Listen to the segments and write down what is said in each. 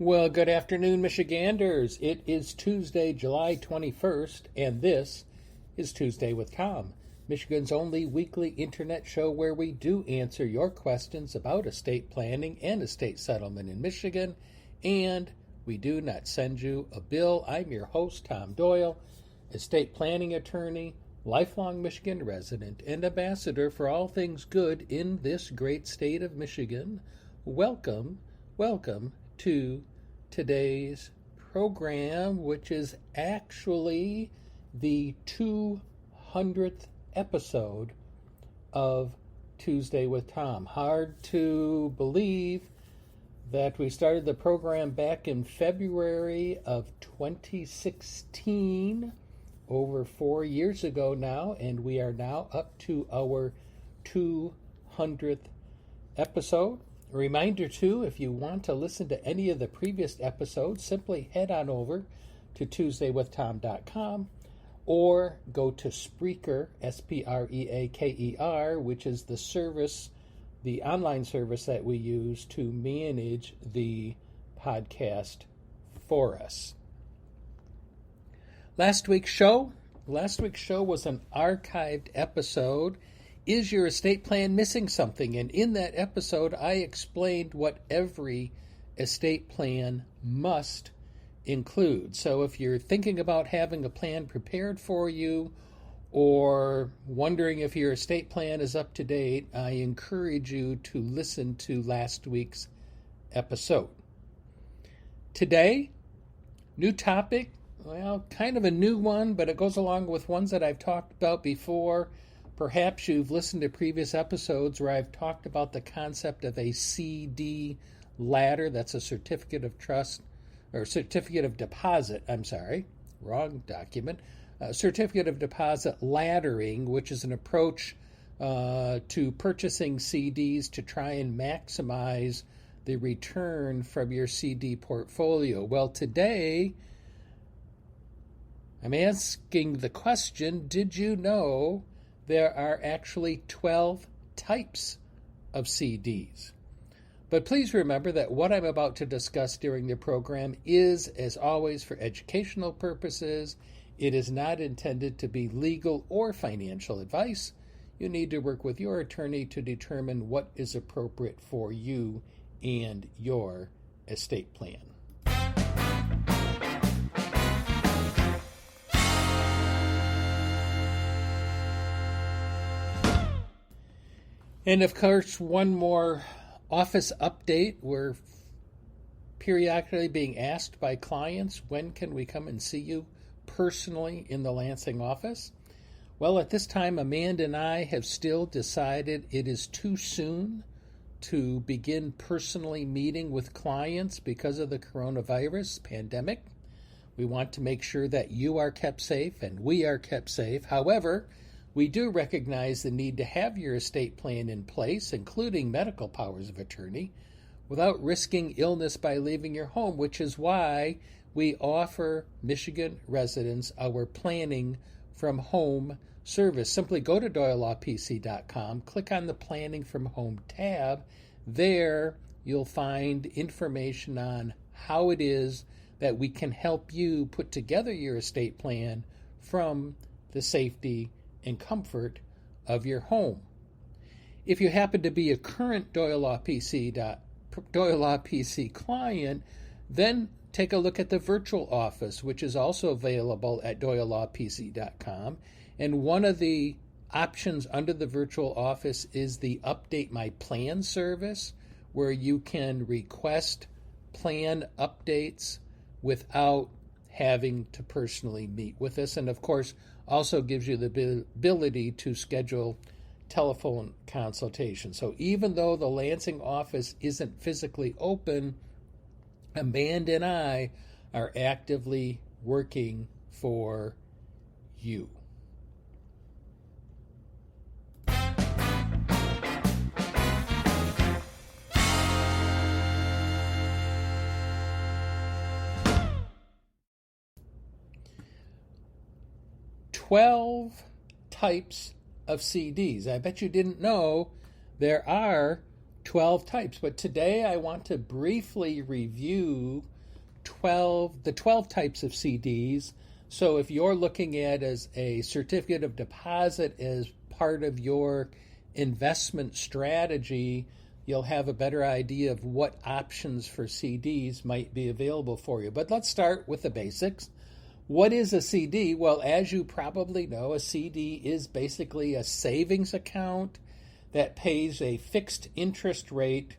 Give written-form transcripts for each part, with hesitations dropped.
Well, good afternoon, Michiganders. It is Tuesday, July 21st, and this is Tuesday with Tom, Michigan's only weekly internet show where we do answer your questions about estate planning and estate settlement in Michigan, and we do not send you a bill. I'm your host, Tom Doyle, estate planning attorney, lifelong Michigan resident, and ambassador for all things good in this great state of Michigan. Welcome to today's program, which is actually the 200th episode of Tuesday with Tom. Hard to believe that we started the program back in February of 2016, over 4 years ago now, and we are now up to our 200th episode. A reminder, too, if you want to listen to any of the previous episodes, simply head on over to TuesdayWithTom.com or go to Spreaker, Spreaker, which is the service, the online service that we use to manage the podcast for us. Last week's show was an archived episode. Is your estate plan missing something? And in that episode, I explained what every estate plan must include. So if you're thinking about having a plan prepared for you or wondering if your estate plan is up to date, I encourage you to listen to last week's episode. Today, new topic, well, kind of a new one, but it goes along with ones that I've talked about before. Perhaps you've listened to previous episodes where I've talked about the concept of a CD ladder. That's a certificate of trust, or certificate of deposit, wrong document. Certificate of deposit laddering, which is an approach to purchasing CDs to try and maximize the return from your CD portfolio. Well, today I'm asking the question, did you know there are actually 12 types of CDs? But please remember that what I'm about to discuss during the program is, as always, for educational purposes. It is not intended to be legal or financial advice. You need to work with your attorney to determine what is appropriate for you and your estate plan. And of course, one more office update. We're periodically being asked by clients, when can we come and see you personally in the Lansing office? Well, at this time, Amanda and I have still decided it is too soon to begin personally meeting with clients because of the coronavirus pandemic. We want to make sure that you are kept safe and we are kept safe. However, we do recognize the need to have your estate plan in place, including medical powers of attorney, without risking illness by leaving your home, which is why we offer Michigan residents our Planning from Home service. Simply go to DoyleLawPC.com, click on the Planning from Home tab. There you'll find information on how it is that we can help you put together your estate plan from the safety and comfort of your home. If you happen to be a current Doyle Law PC client, then take a look at the virtual office, which is also available at DoyleLawPC.com. And one of the options under the virtual office is the Update My Plan service, where you can request plan updates without having to personally meet with us. And of course, also gives you the ability to schedule telephone consultation. So even though the Lansing office isn't physically open, Amanda and I are actively working for you. Types of CDs. I bet you didn't know there are 12 types. But today I want to briefly review the 12 types of CDs. So if you're looking at as a certificate of deposit as part of your investment strategy, you'll have a better idea of what options for CDs might be available for you. But let's start with the basics. What is a CD? Well, as you probably know, a CD is basically a savings account that pays a fixed interest rate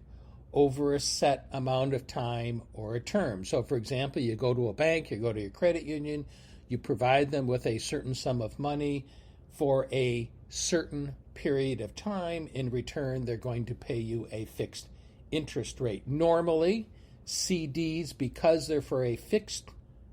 over a set amount of time or a term. So, for example, you go to a bank, you go to your credit union, you provide them with a certain sum of money for a certain period of time. In return, they're going to pay you a fixed interest rate. Normally, CDs, because they're for a fixed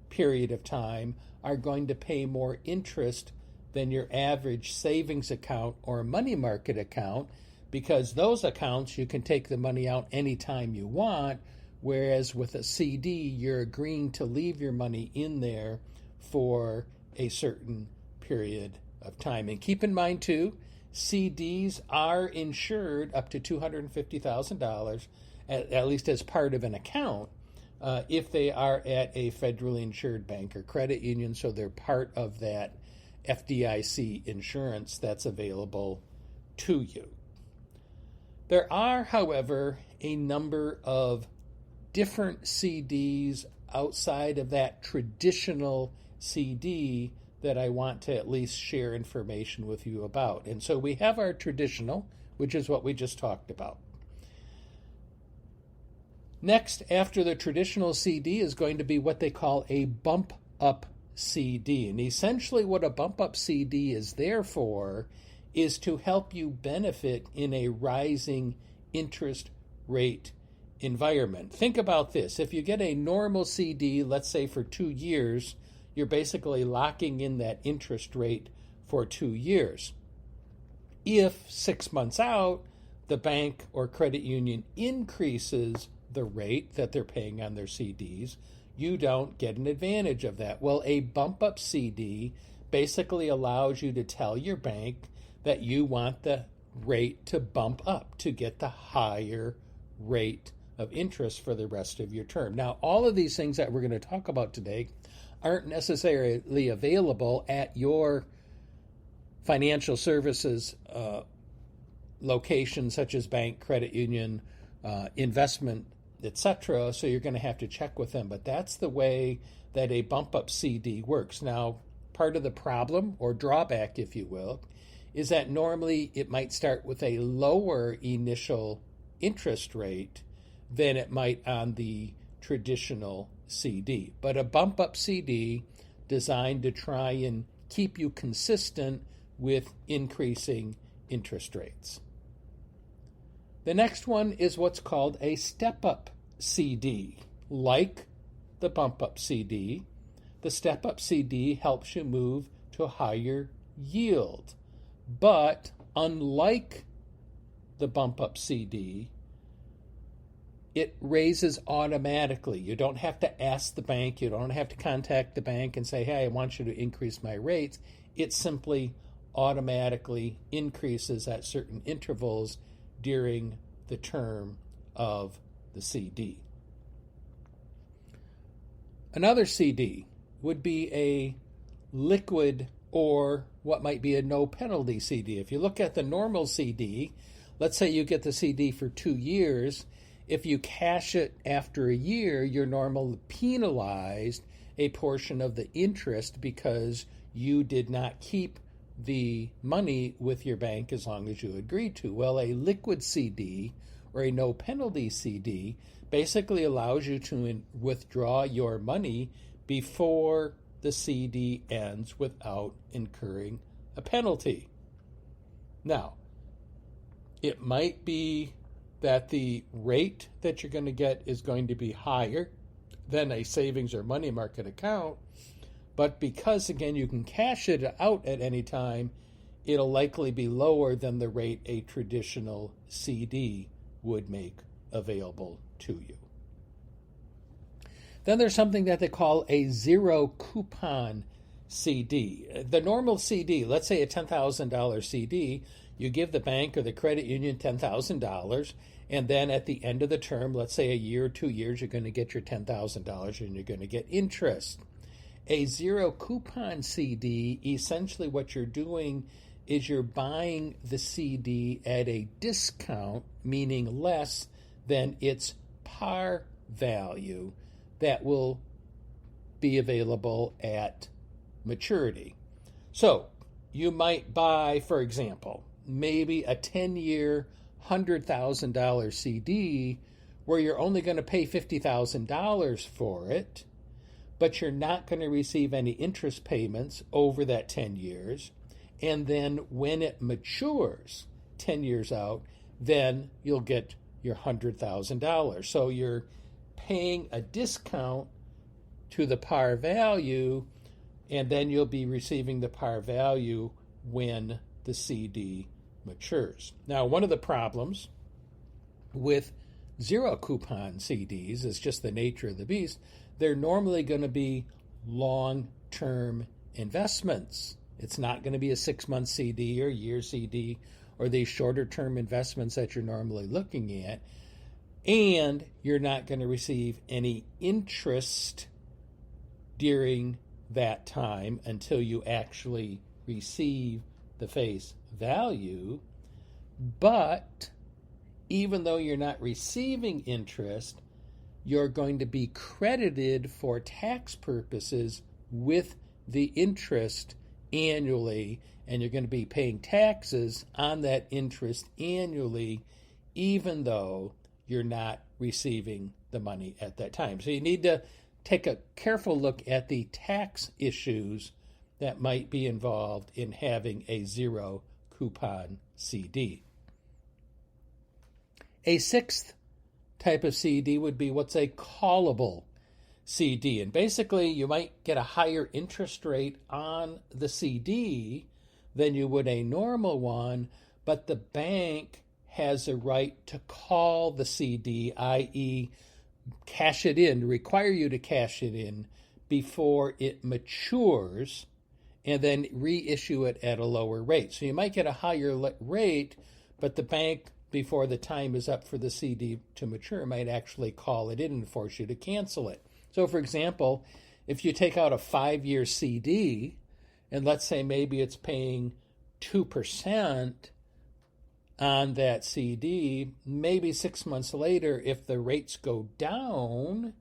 period of time, are going to pay more interest than your average savings account or money market account, because those accounts you can take the money out anytime you want, whereas with a CD you're agreeing to leave your money in there for a certain period of time. And keep in mind too, CDs are insured up to $250,000, at least as part of an account, if they are at a federally insured bank or credit union, so they're part of that FDIC insurance that's available to you. There are, however, a number of different CDs outside of that traditional CD that I want to at least share information with you about. And so we have our traditional, which is what we just talked about. Next, after the traditional CD, is going to be what they call a bump up CD. And essentially what a bump up CD is there for is to help you benefit in a rising interest rate environment. Think about this. If you get a normal CD, let's say for 2 years, you're basically locking in that interest rate for 2 years. If 6 months out, the bank or credit union increases the rate that they're paying on their CDs, you don't get an advantage of that. Well, a bump up CD basically allows you to tell your bank that you want the rate to bump up to get the higher rate of interest for the rest of your term. Now, all of these things that we're going to talk about today aren't necessarily available at your financial services location, such as bank, credit union, investment, etc. So you're going to have to check with them. But that's the way that a bump up CD works. Now, part of the problem or drawback, if you will, is that normally it might start with a lower initial interest rate than it might on the traditional CD. But a bump up CD designed to try and keep you consistent with increasing interest rates. The next one is what's called a step up CD. Like the bump up CD, the step up CD helps you move to a higher yield. But unlike the bump up CD, it raises automatically. You don't have to ask the bank. You don't have to contact the bank and say, hey, I want you to increase my rates. It simply automatically increases at certain intervals during the term of the CD. Another CD would be a liquid or what might be a no penalty CD. If you look at the normal CD, let's say you get the CD for 2 years. If you cash it after a year, you're normally penalized a portion of the interest because you did not keep the money with your bank as long as you agreed to. Well, a liquid CD or a no penalty CD basically allows you to withdraw your money before the CD ends without incurring a penalty. Now, it might be that the rate that you're going to get is going to be higher than a savings or money market account, but because, again, you can cash it out at any time, it'll likely be lower than the rate a traditional CD would make available to you. Then there's something that they call a zero coupon CD. The normal CD, let's say a $10,000 CD, you give the bank or the credit union $10,000, And then at the end of the term, let's say a year or 2 years, you're going to get your $10,000 and you're going to get interest. A zero coupon CD, essentially what you're doing is you're buying the CD at a discount, meaning less than its par value that will be available at maturity. So you might buy, for example, maybe a 10-year, $100,000 CD where you're only going to pay $50,000 for it, but you're not going to receive any interest payments over that 10 years. And then when it matures 10 years out, then you'll get your $100,000. So you're paying a discount to the par value, and then you'll be receiving the par value when the CD matures. Now, one of the problems with zero coupon CDs is just the nature of the beast. They're normally going to be long-term investments. It's not going to be a 6-month CD or year CD or these shorter-term investments that you're normally looking at. And you're not going to receive any interest during that time until you actually receive the face value. But even though you're not receiving interest, you're going to be credited for tax purposes with the interest annually, and you're going to be paying taxes on that interest annually, even though you're not receiving the money at that time. So you need to take a careful look at the tax issues that might be involved in having a zero coupon CD. A sixth type of CD would be what's a callable CD. And basically, you might get a higher interest rate on the CD than you would a normal one, but the bank has a right to call the CD, i.e., cash it in, require you to cash it in before it matures, and then reissue it at a lower rate. So you might get a higher rate, but the bank, before the time is up for the CD to mature, might actually call it in and force you to cancel it. So, for example, if you take out a 5-year CD, and let's say maybe it's paying 2% on that CD, maybe 6 months later, if the rates go down,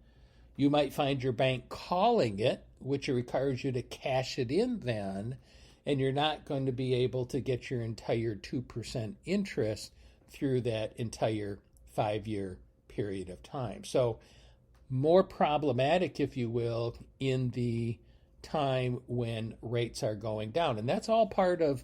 you might find your bank calling it, which requires you to cash it in then, and you're not going to be able to get your entire 2% interest through that entire 5-year period of time. So more problematic, if you will, in the time when rates are going down. And that's all part of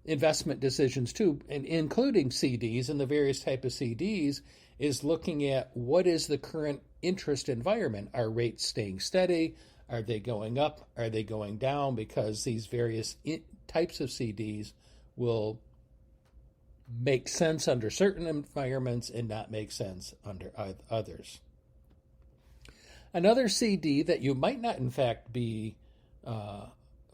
investment decisions too, and including CDs and the various type of CDs, is looking at what is the current interest environment. Are rates staying steady? Are they going up? Are they going down? Because these various types of CDs will make sense under certain environments and not make sense under others. Another CD that you might not, in fact, be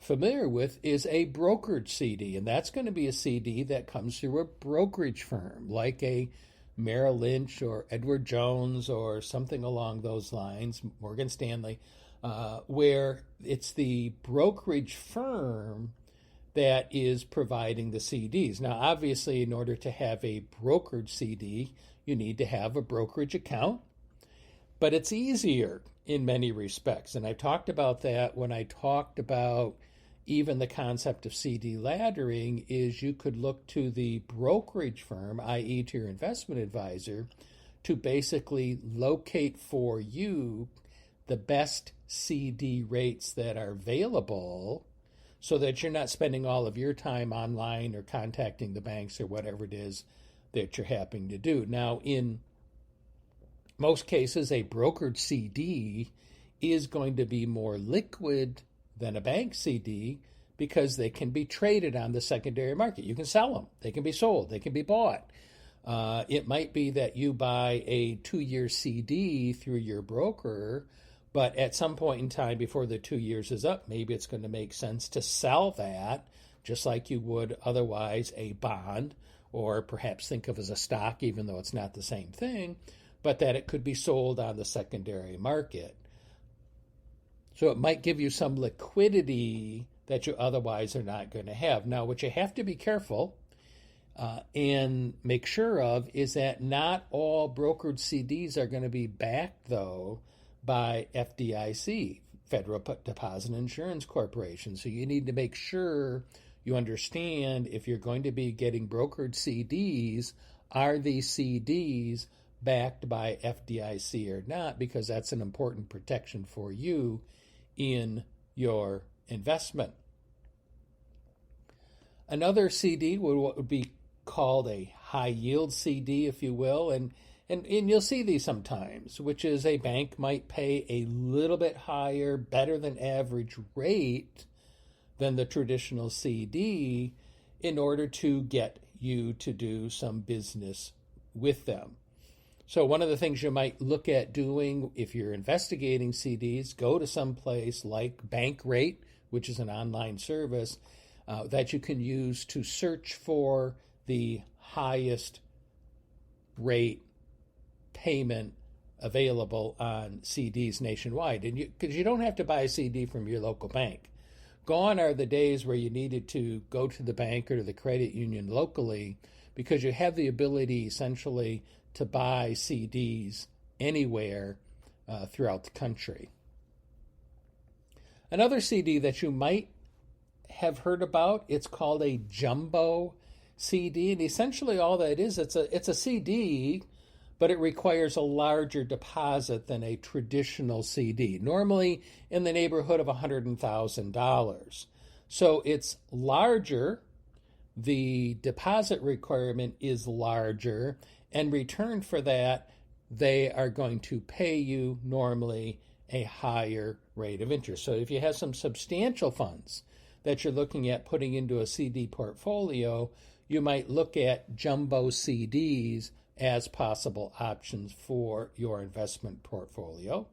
familiar with is a brokered CD, and that's going to be a CD that comes through a brokerage firm like a Merrill Lynch or Edward Jones or something along those lines, Morgan Stanley, where it's the brokerage firm that is providing the CDs. Now, obviously, in order to have a brokered CD, you need to have a brokerage account, but it's easier in many respects. And I talked about that when I talked about even the concept of CD laddering, is you could look to the brokerage firm, i.e. to your investment advisor, to basically locate for you the best CD rates that are available so that you're not spending all of your time online or contacting the banks or whatever it is that you're having to do. Now, in most cases, a brokered CD is going to be more liquid than a bank CD because they can be traded on the secondary market. You can sell them. They can be sold. They can be bought. It might be that you buy a 2-year CD through your broker, but at some point in time before the 2 years is up, maybe it's going to make sense to sell that just like you would otherwise a bond or perhaps think of as a stock, even though it's not the same thing, but that it could be sold on the secondary market. So it might give you some liquidity that you otherwise are not going to have. Now, what you have to be careful and make sure of is that not all brokered CDs are going to be backed, though, by FDIC, Federal Deposit Insurance Corporation. So you need to make sure you understand if you're going to be getting brokered CDs, are these CDs backed by FDIC or not, because that's an important protection for you in your investment. Another CD would be called a high yield CD, if you will, and you'll see these sometimes, which is a bank might pay a little bit higher, better than average rate than the traditional CD in order to get you to do some business with them. So one of the things you might look at doing if you're investigating CDs, go to some place like Bankrate, which is an online service that you can use to search for the highest rate payment available on CDs nationwide. And because you don't have to buy a CD from your local bank. Gone are the days where you needed to go to the bank or to the credit union locally, because you have the ability essentially to buy CDs anywhere throughout the country. Another CD that you might have heard about, it's called a jumbo CD, and essentially all that is, it's a CD, but it requires a larger deposit than a traditional CD, normally in the neighborhood of $100,000. So it's larger, the deposit requirement is larger, and in return for that, they are going to pay you normally a higher rate of interest. So if you have some substantial funds that you're looking at putting into a CD portfolio, you might look at jumbo CDs as possible options for your investment portfolio.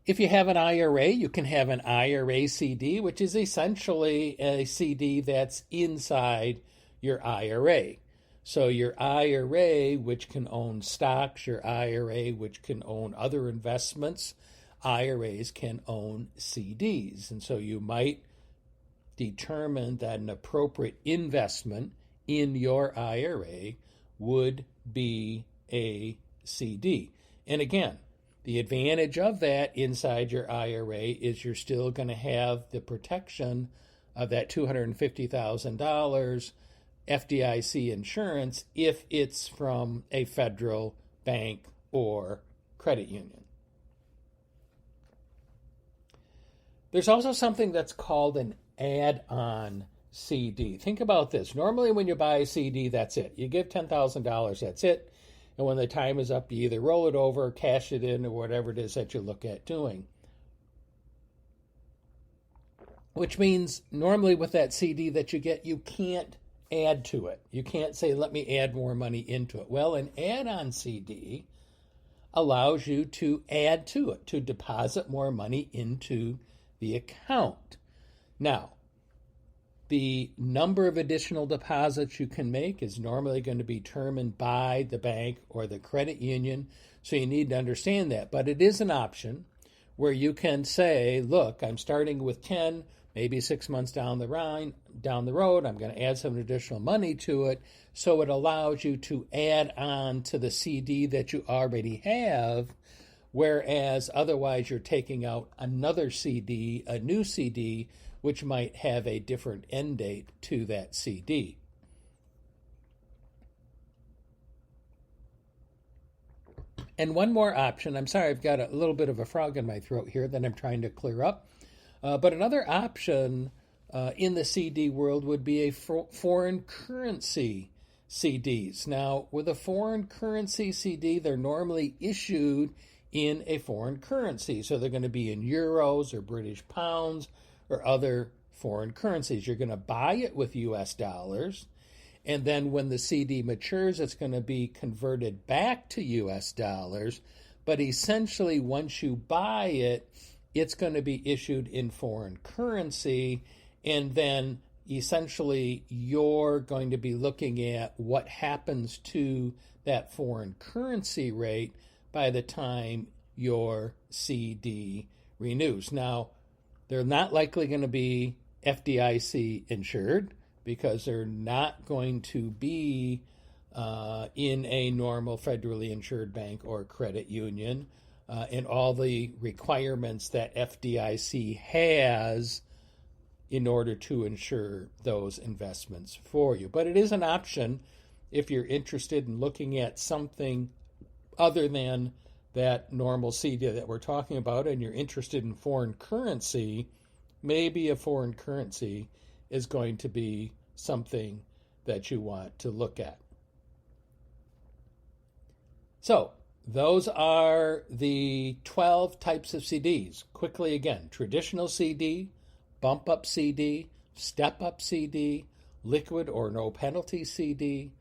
If you have an IRA, you can have an IRA CD, which is essentially a CD that's inside your IRA. So your IRA, which can own stocks, your IRA, which can own other investments, IRAs can own CDs. And so you might determine that an appropriate investment in your IRA would be a CD. And again, the advantage of that inside your IRA is you're still going to have the protection of that $250,000 FDIC insurance if it's from a federal bank or credit union. There's also something that's called an add-on CD. Think about this. Normally when you buy a CD, that's it. You give $10,000, that's it. And when the time is up, you either roll it over, cash it in, or whatever it is that you look at doing. Which means normally with that CD that you get, you can't add to it. You can't say, let me add more money into it. Well, an add-on CD allows you to add to it, to deposit more money into the account. Now, the number of additional deposits you can make is normally going to be determined by the bank or the credit union, so you need to understand that. But it is an option where you can say, look, I'm starting with 10, maybe 6 months down the road, I'm going to add some additional money to it, so it allows you to add on to the CD that you already have, whereas otherwise you're taking out another CD, a new CD, which might have a different end date to that CD. And one more option, I'm sorry, I've got a little bit of a frog in my throat here that I'm trying to clear up. But another option in the CD world would be a foreign currency CDs. Now, with a foreign currency CD, they're normally issued in a foreign currency. So they're going to be in euros or British pounds or other foreign currencies. You're going to buy it with US dollars, and then when the CD matures, it's going to be converted back to US dollars. But essentially, once you buy it, it's going to be issued in foreign currency, and then essentially you're going to be looking at what happens to that foreign currency rate by the time your CD renews. Now, they're not likely going to be FDIC insured because they're not going to be in a normal federally insured bank or credit union, and all the requirements that FDIC has in order to insure those investments for you. But it is an option if you're interested in looking at something other than that normal CD that we're talking about, and you're interested in foreign currency. Maybe a foreign currency is going to be something that you want to look at. So, those are the 12 types of CDs. Quickly again: traditional CD, bump up CD, step up CD, liquid or no penalty CD,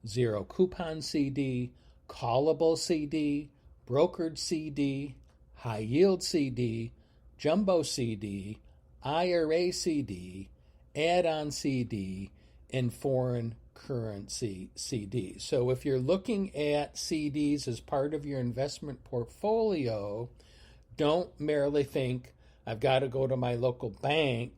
zero coupon CD, callable CD, brokered CD, high yield CD, jumbo CD, IRA CD, add-on CD, and foreign currency CDs. So if you're looking at CDs as part of your investment portfolio, don't merely think, I've got to go to my local bank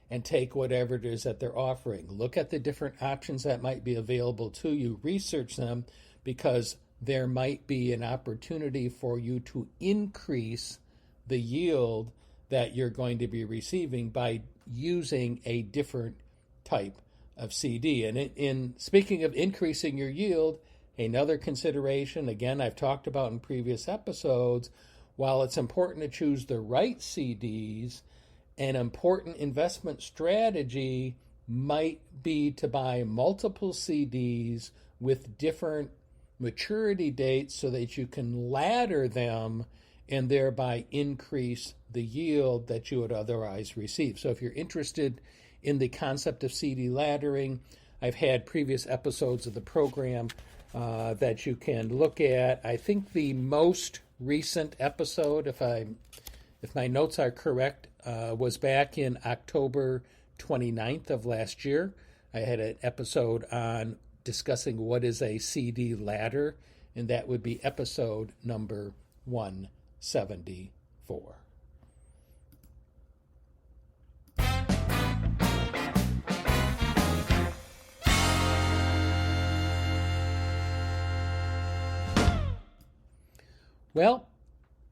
and take whatever it is that they're offering. Look at the different options that might be available to you. Research them, because there might be an opportunity for you to increase the yield that you're going to be receiving by using a different type of CD. And in speaking of increasing your yield, another consideration, again, I've talked about in previous episodes, while it's important to choose the right CDs, an important investment strategy might be to buy multiple CDs with different maturity dates so that you can ladder them and thereby increase the yield that you would otherwise receive. So if you're interested in the concept of CD laddering, I've had previous episodes of the program that you can look at. I think the most recent episode, if my notes are correct, was back in October 29th of last year. I had an episode on discussing what is a CD ladder, and that would be episode number 174. Well,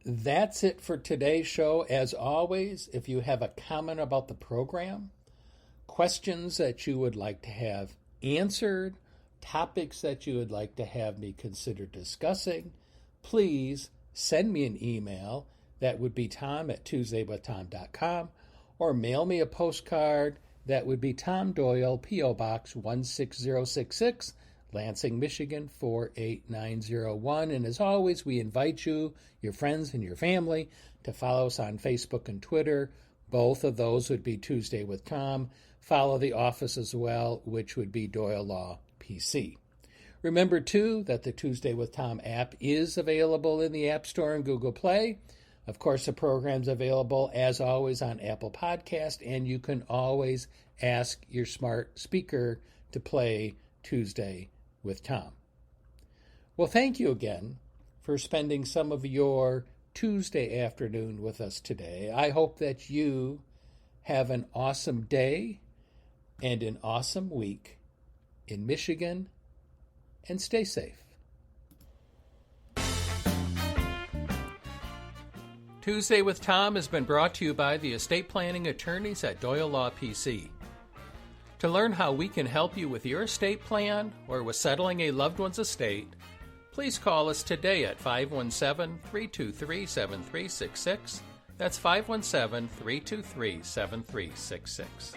that's it for today's show. As always, if you have a comment about the program, questions that you would like to have answered, topics that you would like to have me consider discussing, please send me an email. That would be tom@tuesdaywithtom.com, or mail me a postcard. That would be Tom Doyle, P.O. Box 16066, Lansing, Michigan 48901. And as always, we invite you, your friends, and your family to follow us on Facebook and Twitter. Both of those would be Tuesday with Tom. Follow the office as well, which would be Doyle Law PC. Remember, too, that the Tuesday with Tom app is available in the App Store and Google Play. Of course, the program's available, as always, on Apple Podcast, and you can always ask your smart speaker to play Tuesday with Tom. Well, thank you again for spending some of your Tuesday afternoon with us today. I hope that you have an awesome day and an awesome week in Michigan, and stay safe. Tuesday with Tom has been brought to you by the estate planning attorneys at Doyle Law PC. To learn how we can help you with your estate plan or with settling a loved one's estate, please call us today at 517-323-7366. That's 517-323-7366.